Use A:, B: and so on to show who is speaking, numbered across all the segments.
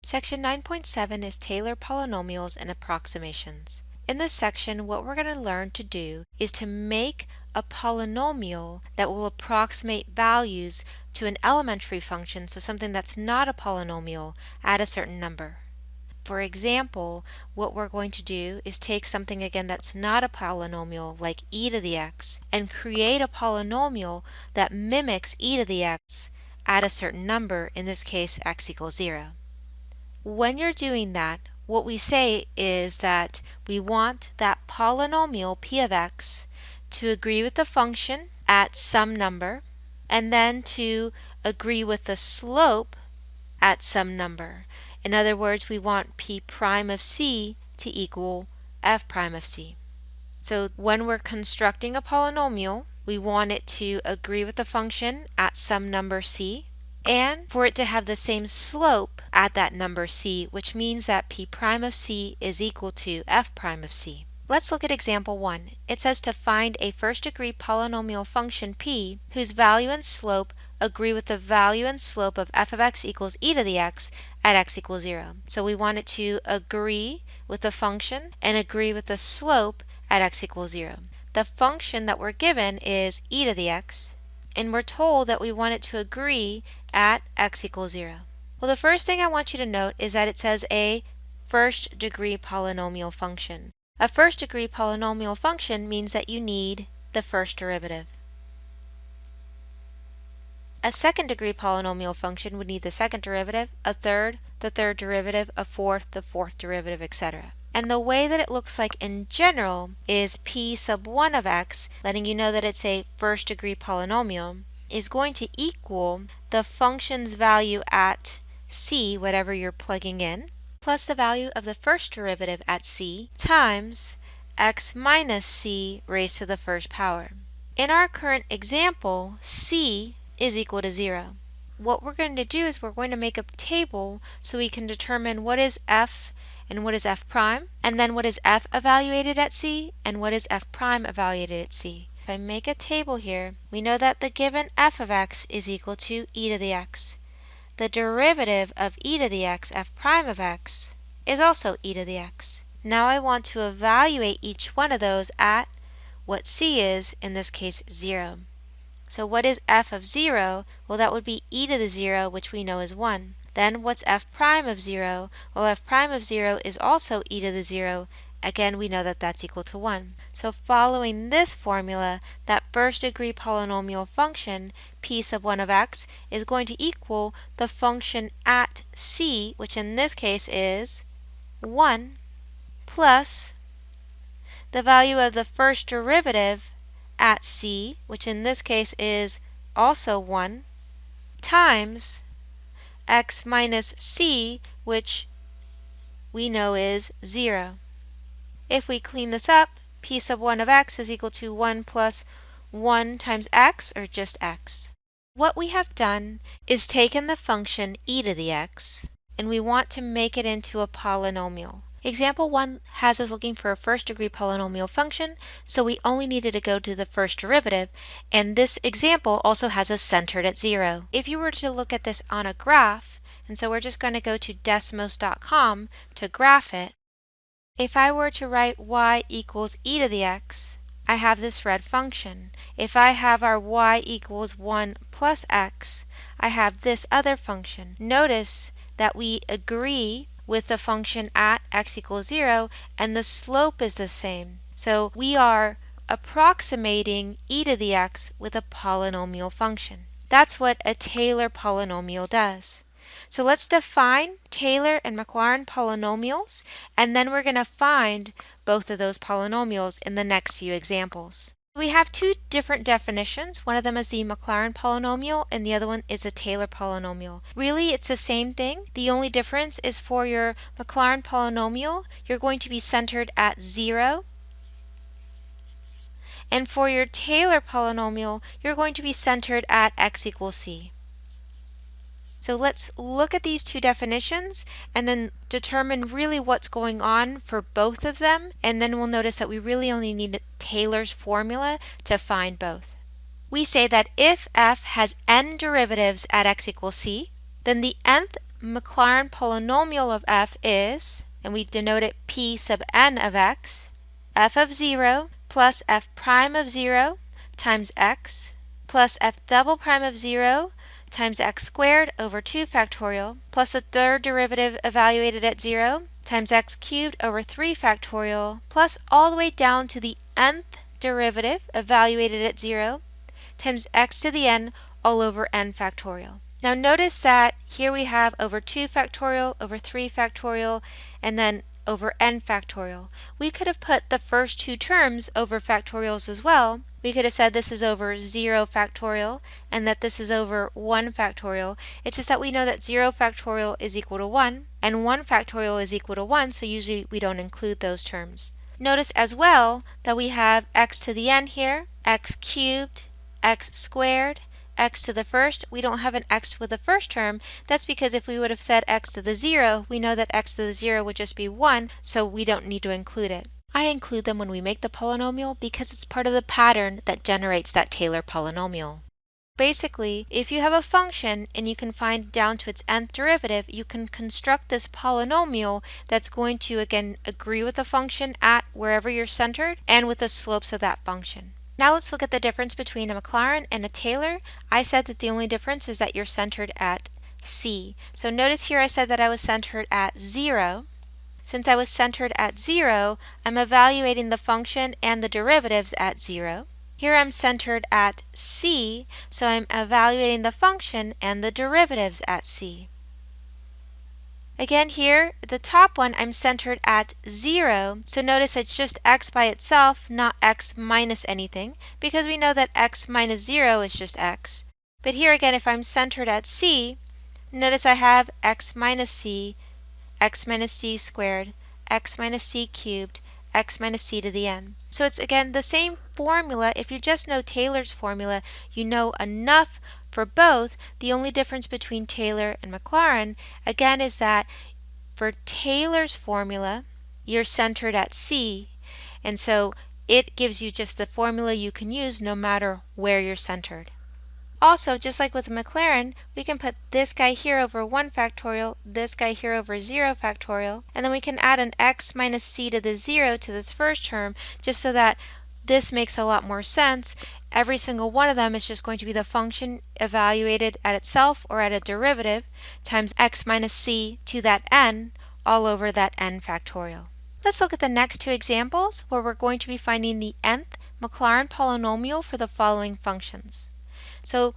A: Section 9.7 is Taylor polynomials and approximations. In this section, what we're going to learn to do is to make a polynomial that will approximate values to an elementary function, so something that's not a polynomial, at a certain number. For example, what we're going to do is take something again that's not a polynomial, like e to the x, and create a polynomial that mimics e to the x at a certain number, in this case x equals 0. When you're doing that, what we say is that we want that polynomial p of x to agree with the function at some number, and then to agree with the slope at some number. In other words, we want p prime of c to equal f prime of c. So when we're constructing a polynomial, we want it to agree with the function at some number c, and for it to have the same slope at that number c, which means that p prime of c is equal to f prime of c. Let's look at example 1. It says to find a first-degree polynomial function p whose value and slope agree with the value and slope of f of x equals e to the x at x equals 0. So we want it to agree with the function and agree with the slope at x equals 0. The function that we're given is e to the x, and we're told that we want it to agree at x equals 0. Well, the first thing I want you to note is that it says a first-degree polynomial function. A first-degree polynomial function means that you need the first derivative. A second-degree polynomial function would need the second derivative, a third, the third derivative, a fourth, the fourth derivative, etc. And the way that it looks like in general is p sub 1 of x, letting you know that it's a first-degree polynomial, is going to equal the function's value at c, whatever you're plugging in, plus the value of the first derivative at c times x minus c raised to the first power. In our current example, c is equal to 0. What we're going to do is we're going to make a table so we can determine what is f and what is f prime, and then what is f evaluated at c and what is f prime evaluated at c. If I make a table here, we know that the given f of x is equal to e to the x. The derivative of e to the x, f prime of x, is also e to the x. Now I want to evaluate each one of those at what c is, in this case 0. So what is f of 0? Well, that would be e to the 0, which we know is 1. Then what's f prime of 0? Well, f prime of 0 is also e to the 0. Again, we know that that's equal to 1. So following this formula, that first-degree polynomial function, p sub 1 of x, is going to equal the function at c, which in this case is 1, plus the value of the first derivative at c, which in this case is also 1, times x minus c, which we know is 0. If we clean this up, p sub 1 of x is equal to 1 plus 1 times x, or just x. What we have done is taken the function e to the x, and we want to make it into a polynomial. Example 1 has us looking for a first-degree polynomial function, so we only needed to go to the first derivative, and this example also has us centered at 0. If you were to look at this on a graph, and so we're just going to go to desmos.com to graph it, if I were to write y equals e to the x, I have this red function. If I have our y equals 1 plus x, I have this other function. Notice that we agree with the function at x equals 0, and the slope is the same. So we are approximating e to the x with a polynomial function. That's what a Taylor polynomial does. So let's define Taylor and Maclaurin polynomials, and then we're going to find both of those polynomials in the next few examples. We have two different definitions. One of them is the Maclaurin polynomial, and the other one is a Taylor polynomial. Really, it's the same thing. The only difference is for your Maclaurin polynomial, you're going to be centered at 0. And for your Taylor polynomial, you're going to be centered at x equals c. So let's look at these two definitions and then determine really what's going on for both of them, and then we'll notice that we really only need Taylor's formula to find both. We say that if f has n derivatives at x equals c, then the nth Maclaurin polynomial of f is, and we denote it p sub n of x, f of 0 plus f prime of 0 times x plus f double prime of 0 times x squared over 2 factorial plus the third derivative evaluated at 0 times x cubed over 3 factorial plus all the way down to the nth derivative evaluated at 0 times x to the n all over n factorial. Now notice that here we have over 2 factorial over 3 factorial and then over n factorial. We could have put the first two terms over factorials as well. We could have said this is over 0 factorial and that this is over 1 factorial. It's just that we know that 0 factorial is equal to 1 and 1 factorial is equal to 1, so usually we don't include those terms. Notice as well that we have x to the n here, x cubed, x squared, x to the first. We don't have an x with the first term. That's because if we would have said x to the 0, we know that x to the 0 would just be 1, so we don't need to include it. I include them when we make the polynomial because it's part of the pattern that generates that Taylor polynomial. Basically, if you have a function and you can find down to its nth derivative, you can construct this polynomial that's going to, again, agree with the function at wherever you're centered and with the slopes of that function. Now let's look at the difference between a Maclaurin and a Taylor. I said that the only difference is that you're centered at C. So notice here I said that I was centered at 0. Since I was centered at 0, I'm evaluating the function and the derivatives at 0. Here I'm centered at C, so I'm evaluating the function and the derivatives at C. Again here, the top one, I'm centered at 0, so notice it's just x by itself, not x minus anything, because we know that x minus 0 is just x. But here again, if I'm centered at C, notice I have x minus c squared, x minus c cubed, x minus c to the n. So it's again the same formula. If you just know Taylor's formula, you know enough for both. The only difference between Taylor and Maclaurin, again, is that for Taylor's formula, you're centered at C, and so it gives you just the formula you can use no matter where you're centered. Also, just like with Maclaurin, we can put this guy here over 1 factorial, this guy here over 0 factorial, and then we can add an x minus c to the 0 to this first term just so that this makes a lot more sense. Every single one of them is just going to be the function evaluated at itself or at a derivative times x minus c to that n all over that n factorial. Let's look at the next two examples where we're going to be finding the nth Maclaurin polynomial for the following functions. So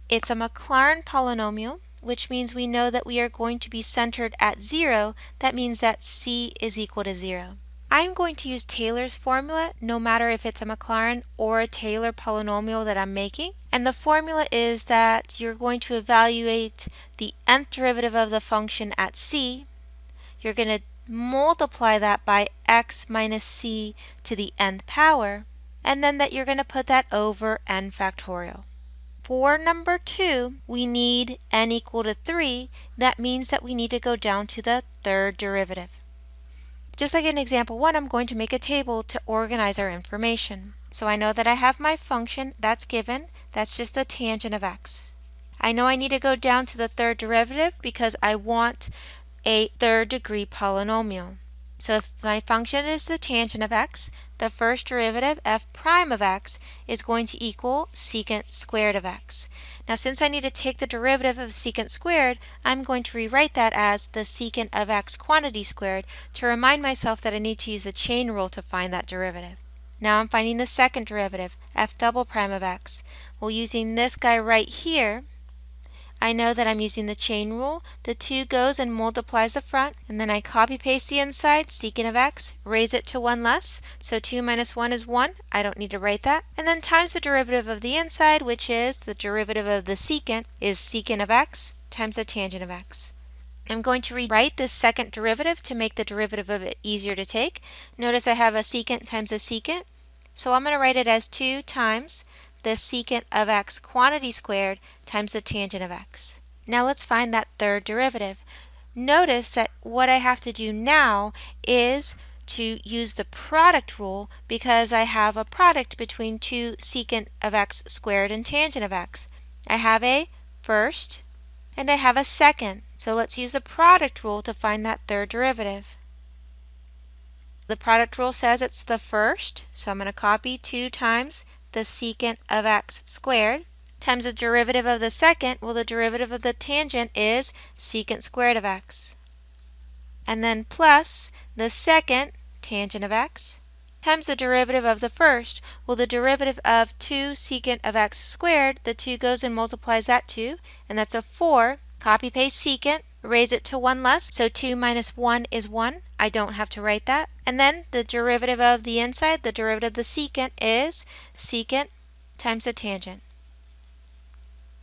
A: it's a Maclaurin polynomial, which means we know that we are going to be centered at 0. That means that c is equal to 0. I'm going to use Taylor's formula no matter if it's a Maclaurin or a Taylor polynomial that I'm making. And the formula is that you're going to evaluate the nth derivative of the function at c. You're going to multiply that by x minus c to the nth power, and then that you're going to put that over n factorial. For number 2, we need n equal to 3. That means that we need to go down to the third derivative. Just like in example 1, I'm going to make a table to organize our information. So I know that I have my function that's given. That's just the tangent of x. I know I need to go down to the third derivative because I want a third degree polynomial. So if my function is the tangent of x, the first derivative, f prime of x, is going to equal secant squared of x. Now since I need to take the derivative of secant squared, I'm going to rewrite that as the secant of x quantity squared to remind myself that I need to use the chain rule to find that derivative. Now I'm finding the second derivative, f double prime of x. Well, using this guy right here, I know that I'm using the chain rule. The 2 goes and multiplies the front, and then I copy paste the inside, secant of x, raise it to 1 less, so 2 minus 1 is 1. I don't need to write that. And then times the derivative of the inside, which is the derivative of the secant, is secant of x times the tangent of x. I'm going to rewrite this second derivative to make the derivative of it easier to take. Notice I have a secant times a secant, so I'm going to write it as 2 times the secant of x quantity squared times the tangent of x. Now let's find that third derivative. Notice that what I have to do now is to use the product rule because I have a product between 2 secant of x squared and tangent of x. I have a first and I have a second. So let's use the product rule to find that third derivative. The product rule says it's the first, so I'm going to copy 2 times the secant of x squared times the derivative of the second. Well, the derivative of the tangent is secant squared of x. And then plus the second tangent of x times the derivative of the first. Well, the derivative of 2 secant of x squared, the 2 goes and multiplies that 2, and that's a 4. Copy paste secant, raise it to 1 less, so 2 minus 1 is 1. I don't have to write that. And then the derivative of the inside, the derivative of the secant is secant times the tangent.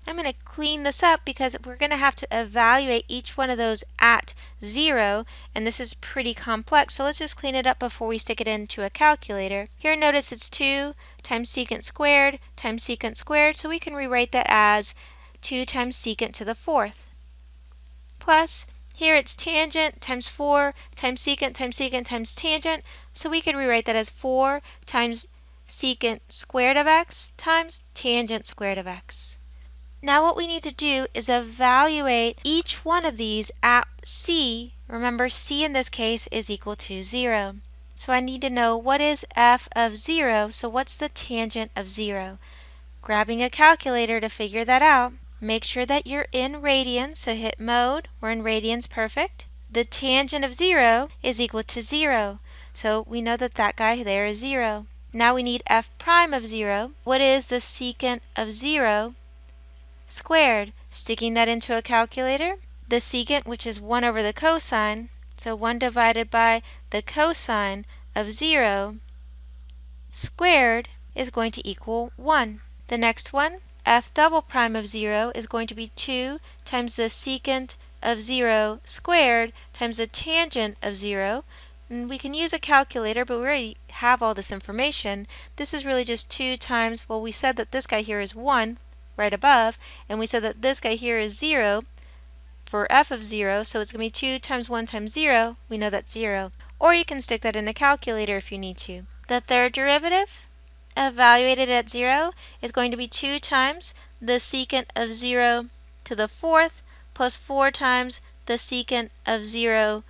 A: I'm going to clean this up because we're going to have to evaluate each one of those at 0, and this is pretty complex, so let's just clean it up before we stick it into a calculator. Here notice it's 2 times secant squared, so we can rewrite that as 2 times secant to the 4th. Plus, here it's tangent times 4 times secant times tangent, so we could rewrite that as 4 times secant squared of x times tangent squared of x. Now what we need to do is evaluate each one of these at c. Remember, c in this case is equal to 0. So I need to know what is f of 0, so what's the tangent of 0? Grabbing a calculator to figure that out. Make sure that you're in radians, so hit mode. We're in radians, perfect. The tangent of 0 is equal to 0, so we know that that guy there is 0. Now we need f prime of 0. What is the secant of 0 squared? Sticking that into a calculator, the secant, which is 1 over the cosine, so 1 divided by the cosine of 0 squared is going to equal 1. The next one, f double prime of 0 is going to be 2 times the secant of 0 squared times the tangent of 0. And we can use a calculator, but we already have all this information. This is really just 2 times, well, we said that this guy here is 1 right above, and we said that this guy here is 0 for f of 0, so it's going to be 2 times 1 times 0. We know that's 0. Or you can stick that in a calculator if you need to. The third derivative, evaluated at 0, is going to be 2 times the secant of 0 to the 4th plus 4 times the secant of 0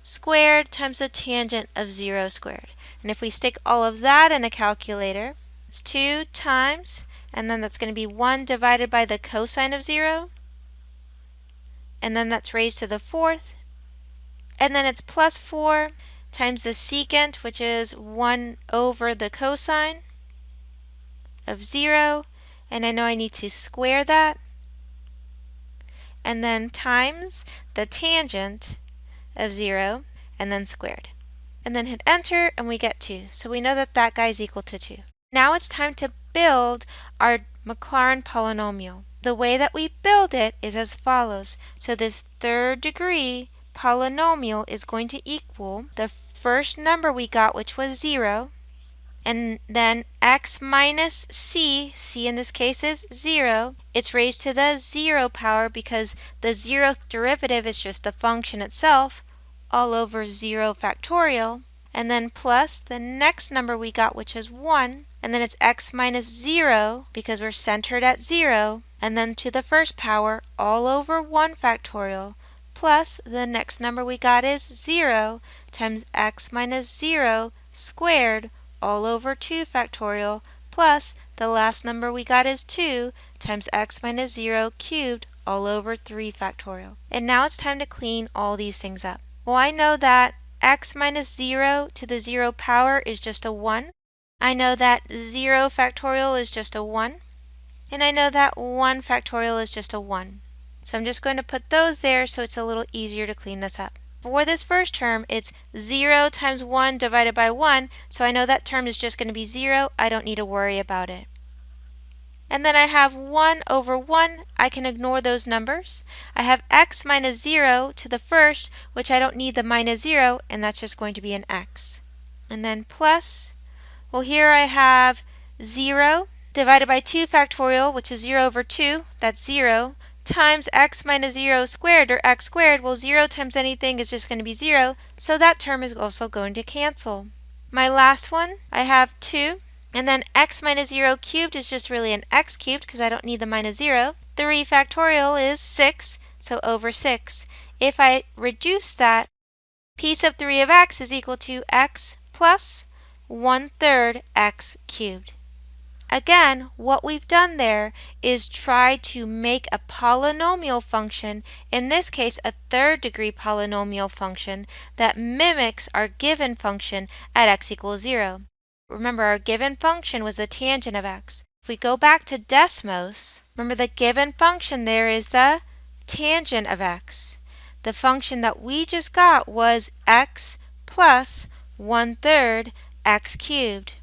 A: squared times the tangent of 0 squared. And if we stick all of that in a calculator, it's 2 times, and then that's going to be 1 divided by the cosine of 0, and then that's raised to the 4th, and then it's plus 4 times the secant, which is 1 over the cosine of 0, and I know I need to square that, and then times the tangent of 0, and then squared. And then hit enter, and we get 2. So we know that that guy is equal to 2. Now it's time to build our Maclaurin polynomial. The way that we build it is as follows. So this third degree polynomial is going to equal the first number we got, which was 0, and then x minus c, c in this case is 0. It's raised to the 0 power because the 0th derivative is just the function itself, all over 0 factorial, and then plus the next number we got, which is 1, and then it's x minus 0 because we're centered at 0, and then to the first power all over 1 factorial, plus the next number we got is 0 times x minus 0 squared all over 2 factorial, plus the last number we got is 2 times x minus 0 cubed all over 3 factorial. And now it's time to clean all these things up. Well, I know that x minus 0 to the 0 power is just a 1. I know that 0 factorial is just a 1. And I know that 1 factorial is just a 1. So I'm just going to put those there so it's a little easier to clean this up. For this first term, it's 0 times 1 divided by 1, so I know that term is just going to be 0. I don't need to worry about it. And then I have 1 over 1. I can ignore those numbers. I have x minus 0 to the first, which I don't need the minus 0, and that's just going to be an x. And then plus, well, here I have 0 divided by 2 factorial, which is 0 over 2, that's 0, times x minus 0 squared, or x squared. Well, 0 times anything is just going to be 0, so that term is also going to cancel. My last one, I have 2, and then x minus 0 cubed is just really an x cubed because I don't need the minus 0. 3 factorial is 6 so over 6. If I reduce that, p sub 3 of x is equal to x plus 1/3 x cubed. Again, what we've done there is try to make a polynomial function, in this case a third-degree polynomial function, that mimics our given function at x equals 0. Remember, our given function was the tangent of x. If we go back to Desmos, remember the given function there is the tangent of x. The function that we just got was x plus 1/3 x cubed.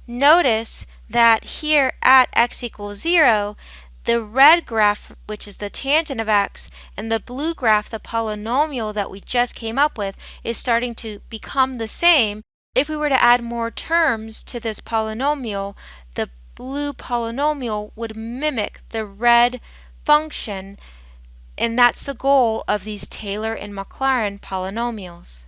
A: Notice that here at x equals 0, the red graph, which is the tangent of x, and the blue graph, the polynomial that we just came up with, is starting to become the same. If we were to add more terms to this polynomial, the blue polynomial would mimic the red function, and that's the goal of these Taylor and Maclaurin polynomials.